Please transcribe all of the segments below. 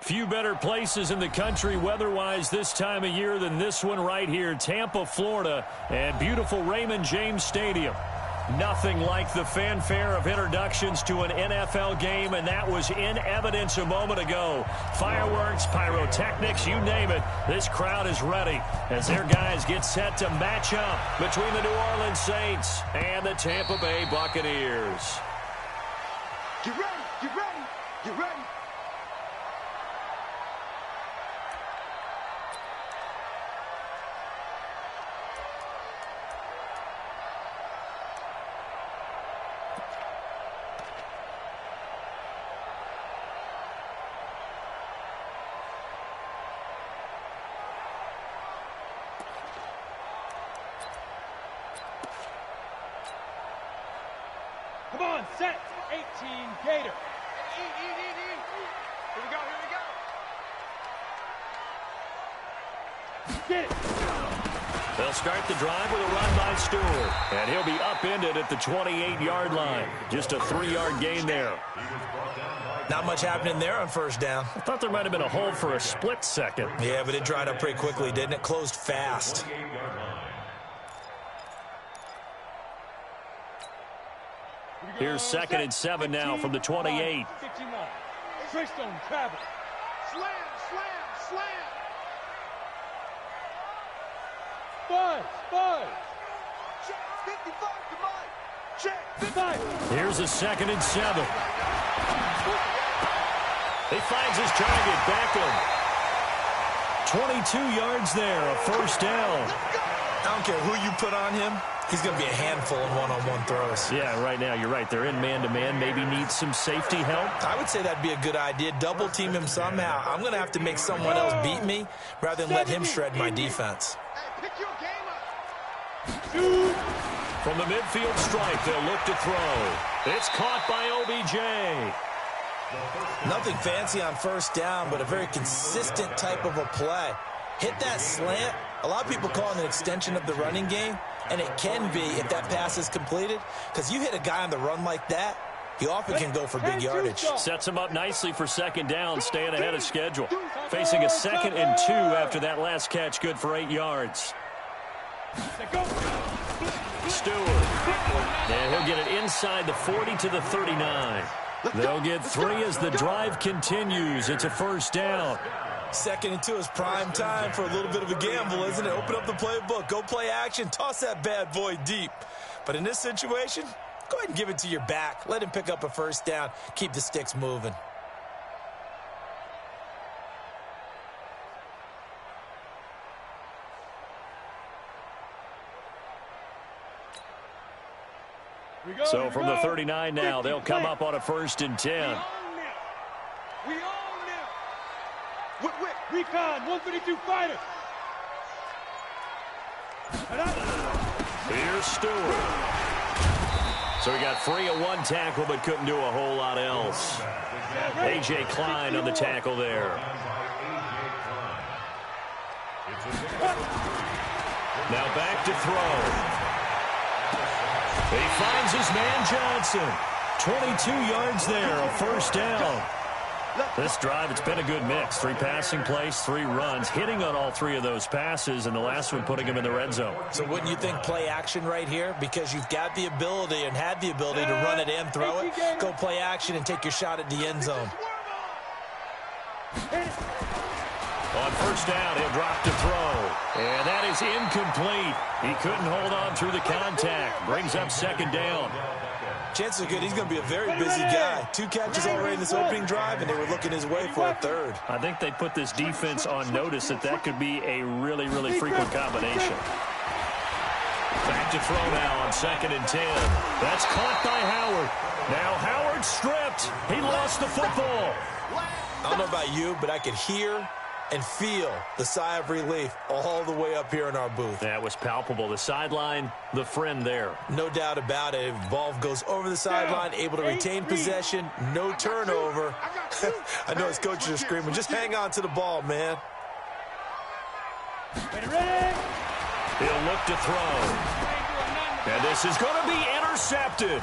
Few better places in the country weather-wise this time of year than this one right here, Tampa, Florida, and beautiful Raymond James Stadium. Nothing like the fanfare of introductions to an NFL game, and that was in evidence a moment ago. Fireworks, pyrotechnics, you name it. This crowd is ready as their guys get set to match up between the New Orleans Saints and the Tampa Bay Buccaneers. Get ready, get ready, get ready. Come on, set. 18 Gator. Here we go, here we go. Get it. They'll start the drive with a run by Stewart. And he'll be upended at the 28-yard line. Just a 3-yard gain there. Not much happening there on first down. I thought there might have been a hold for a split second. Yeah, but it dried up pretty quickly, didn't it? Closed fast. Here's 2nd and 7 now from the 28. Treystone travel. Slam, slam, slam. Five. Check 55 to Mike. Check 55. Here's a 2nd and 7. He finds his target, Beckham. 22 yards there, a first down. I don't care who you put on him. He's going to be a handful in one-on-one throws. Yeah, right now, you're right. They're in man-to-man. Maybe need some safety help. I would say that'd be a good idea. Double team him somehow. I'm going to have to make someone else beat me rather than let him shred my defense. Hey, pick your game up. From the midfield stripe, they'll look to throw. It's caught by OBJ. Nothing fancy on first down, but a very consistent type of a play. Hit that slant. A lot of people call it an extension of the running game, and it can be if that pass is completed, because you hit a guy on the run like that, he often can go for big yardage. Sets him up nicely for 2nd down, staying ahead of schedule. Facing a 2nd and 2 after that last catch, good for 8 yards. Stewart. And he'll get it inside the 40 to the 39. They'll get 3 as the drive continues. It's a first down. 2nd and 2 is prime time for a little bit of a gamble, isn't it? Open up the playbook, go play action, toss that bad boy deep. But in this situation, go ahead and give it to your back. Let him pick up a first down. Keep the sticks moving. So from the 39 now, they'll come up on a 1st and 10. We own them. Whip. Recon, 132 fighter. Here's Stewart. So he got free of 1 tackle, but couldn't do a whole lot else. A.J. Klein on the tackle there. Now back to throw. He finds his man Johnson. 22 yards there, a first down. This drive, it's been a good mix. 3 passing plays, 3 runs, hitting on all 3 of those passes, and the last one putting him in the red zone. So wouldn't you think play action right here? Because you've got the ability and had the ability to run it and throw it. Go play action and take your shot at the end zone. On first down, he'll drop to throw. And that is incomplete. He couldn't hold on through the contact. Brings up 2nd down. Chances are good he's going to be a very busy guy. 2 catches already in this opening drive, and they were looking his way for a 3rd. I think they put this defense on notice that could be a really, really frequent combination. Back to throw now on 2nd and 10. That's caught by Howard. Now Howard stripped. He lost the football. I don't know about you, but I could hear and feel the sigh of relief all the way up here in our booth. That was palpable. The sideline, the friend there. No doubt about it. If the ball goes over the sideline, able to retain possession, no turnover. I know his coaches are screaming, just hang on to the ball, man. He'll look to throw. And this is going to be intercepted.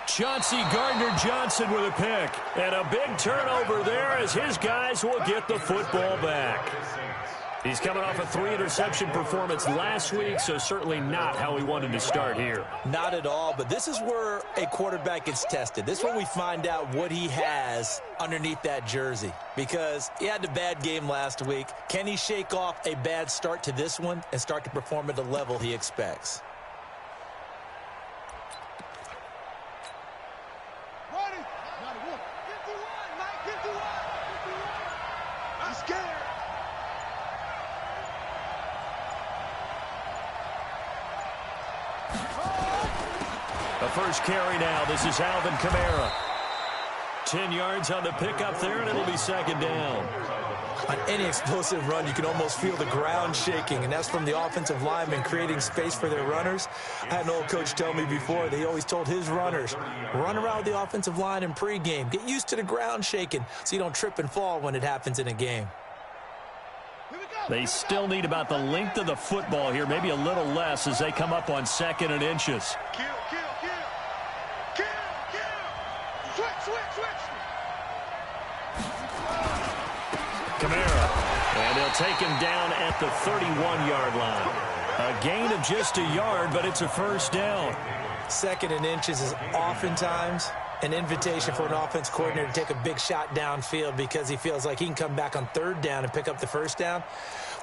Chauncey Gardner-Johnson with a pick. And a big turnover there as his guys will get the football back. He's coming off a 3-interception performance last week, so certainly not how he wanted to start here. Not at all, but this is where a quarterback gets tested. This is where we find out what he has underneath that jersey, because he had a bad game last week. Can he shake off a bad start to this one and start to perform at the level he expects? The first carry now. This is Alvin Kamara. 10 yards on the pickup there, and it'll be second down. On any explosive run, you can almost feel the ground shaking, and that's from the offensive linemen creating space for their runners. I had an old coach tell me before, they always told his runners, run around the offensive line in pregame. Get used to the ground shaking so you don't trip and fall when it happens in a game. They still need about the length of the football here, maybe a little less as they come up on 2nd and inches. Kamara, and they'll take him down at the 31-yard line. A gain of just a yard, but it's a first down. 2nd and inches is oftentimes an invitation for an offense coordinator to take a big shot downfield because he feels like he can come back on 3rd down and pick up the first down.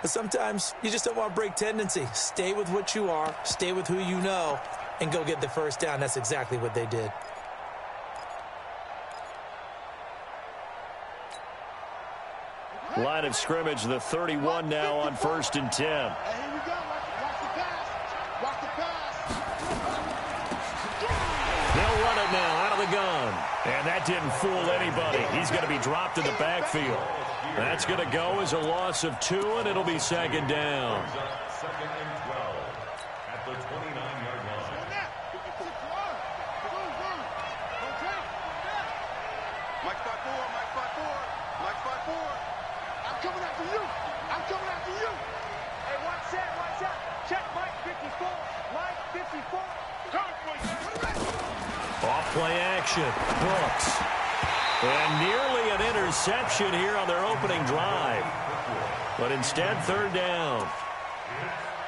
But sometimes you just don't want to break tendency. Stay with what you are, stay with who you know, and go get the first down. That's exactly what they did. Line of scrimmage, the 31 now on 1st and 10. Hey, here we go. Watch the pass. Watch the pass. They'll run it now out of the gun. And that didn't fool anybody. He's going to be dropped in the backfield. That's going to go as a loss of 2, and it'll be second down. 2nd and 12 at the 29-yard line. Mike 5-4, Mike 5-4, Mike 5-4. I'm coming after you. I'm coming after you. Hey, watch that, watch that. Check Mike 54. Mike 54. Off play action. Brooks. And nearly an interception here on their opening drive. But instead, 3rd down.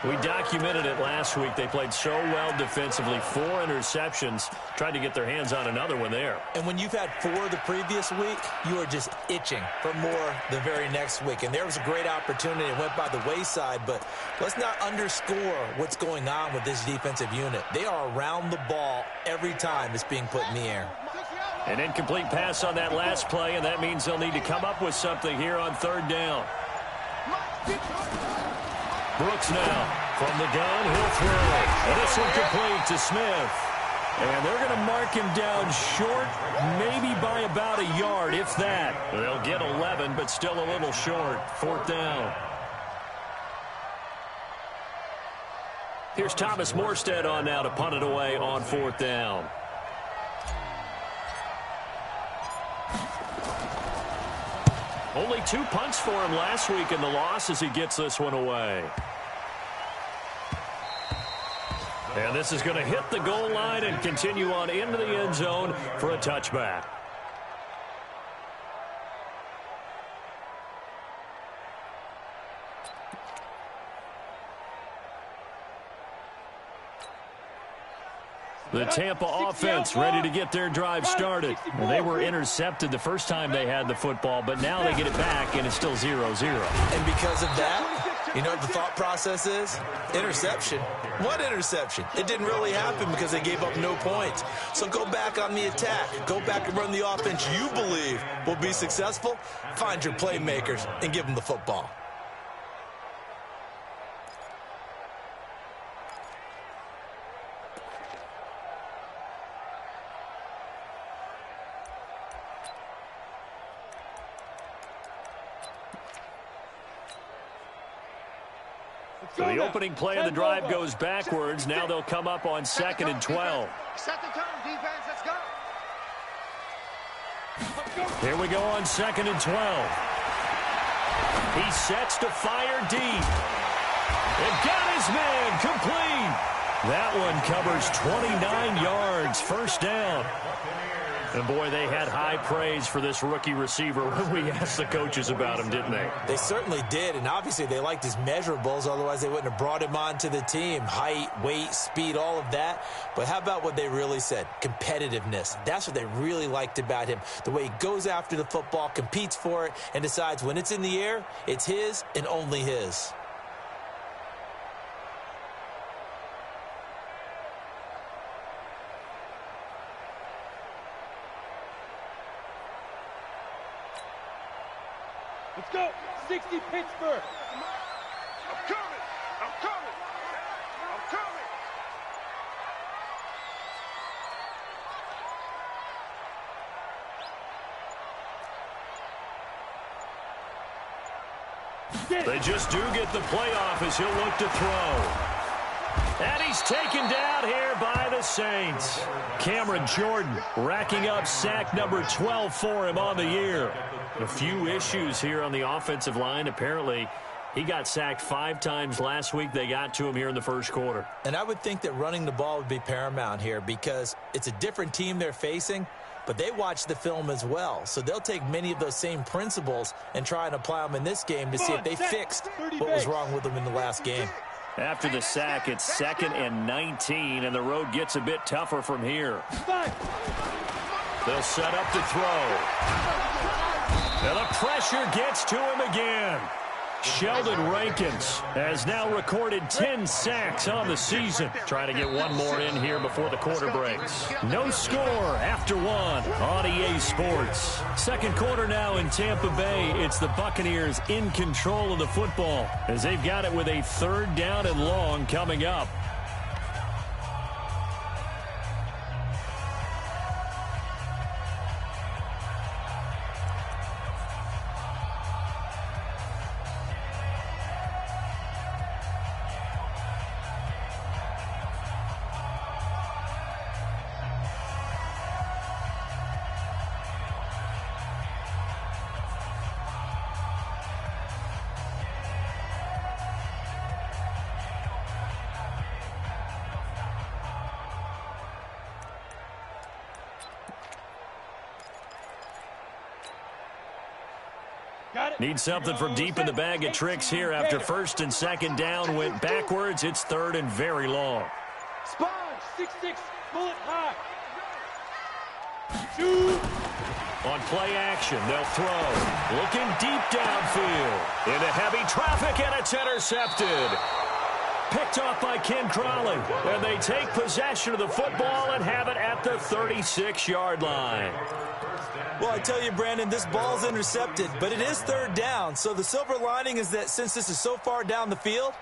We documented it last week. They played so well defensively. 4 interceptions. Tried to get their hands on another one there. And when you've had 4 the previous week, you are just itching for more the very next week. And there was a great opportunity. It went by the wayside, but let's not underscore what's going on with this defensive unit. They are around the ball every time it's being put in the air. An incomplete pass on that last play, and that means they'll need to come up with something here on 3rd down. Brooks now from the gun. He'll throw. And this one complete to Smith. And they're going to mark him down short, maybe by about a yard, if that. They'll get 11, but still a little short. 4th down. Here's Thomas Morstead on now to punt it away on 4th down. Only 2 punts for him last week in the loss as he gets this one away. And this is going to hit the goal line and continue on into the end zone for a touchback. The Tampa offense ready to get their drive started. Well, they were intercepted the first time they had the football, but now they get it back, and it's still 0-0. And because of that, you know what the thought process is? Interception. What interception? It didn't really happen because they gave up no points. So go back on the attack. Go back and run the offense you believe will be successful. Find your playmakers and give them the football. So the opening play of the drive goes backwards. Now they'll come up on 2nd and 12. Set the tone, defense. Let's go. Here we go on 2nd and 12. He sets to fire deep. And got his man complete. That one covers 29 yards, first down. And, boy, they had high praise for this rookie receiver when we asked the coaches about him, didn't they? They certainly did, and obviously they liked his measurables. Otherwise, they wouldn't have brought him onto the team. Height, weight, speed, all of that. But how about what they really said? Competitiveness. That's what they really liked about him. The way he goes after the football, competes for it, and decides when it's in the air, it's his and only his. Let's go. 60 Pittsburgh. I'm coming. I'm coming. I'm coming. They just do get the playoff as he'll look to throw. And he's taken down here by the Saints. Cameron Jordan racking up sack number 12 for him on the year. A few issues here on the offensive line. Apparently, he got sacked 5 times last week. They got to him here in the first quarter. And I would think that running the ball would be paramount here because it's a different team they're facing, but they watch the film as well. So they'll take many of those same principles and try and apply them in this game to see if they fixed what was wrong with them in the last game. After the sack, it's 2nd and 19, and the road gets a bit tougher from here. They'll set up to throw. And the pressure gets to him again. Sheldon Rankins has now recorded 10 sacks on the season. Trying to get one more in here before the quarter breaks. No score after 1 on EA Sports. Second quarter now in Tampa Bay. It's the Buccaneers in control of the football as they've got it with a 3rd down and long coming up. Need something from deep in the bag of tricks here after 1st and 2nd down went backwards. It's 3rd and very long. Sponge, 6'6", bullet high. Shoot. On play action, they'll throw. Looking deep downfield. Into heavy traffic, and it's intercepted. Picked off by Ken Crawley. And they take possession of the football and have it at the 36-yard line. Well, I tell you, Brandon, this ball's intercepted, but it is 3rd down. So the silver lining is that since this is so far down the field,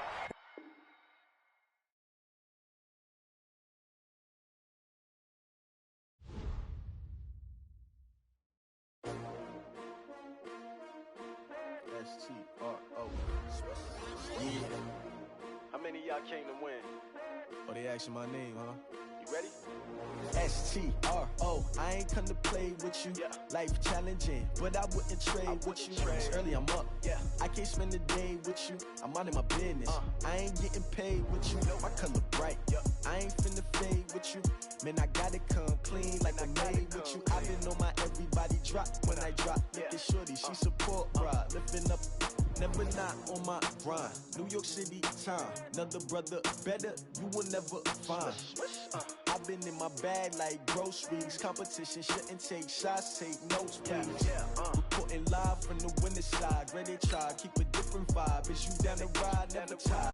S-T-R-O. Yeah. How many of y'all came to win? Oh, they asking my name, huh? You ready? S-T-R-O. I ain't come to play with you. Yeah. Life challenging, but I wouldn't trade with you. trade. It's early, I'm up. Yeah. I can't spend the day with you. I'm minding my business. I ain't getting paid with you. My color bright. Yeah. I ain't finna fade with you. Man, I gotta come clean like I made with you. I've been on my everybody drop when I drop. Look at shorty, she support ride. Lifting up, never not on my grind. New York City time. Another brother better, you will never find. I've been in my bag like groceries. Competition shouldn't take shots, take notes, please. Reporting live from the winter side. Ready to try, keep a different vibe. Is you down the ride, never tie.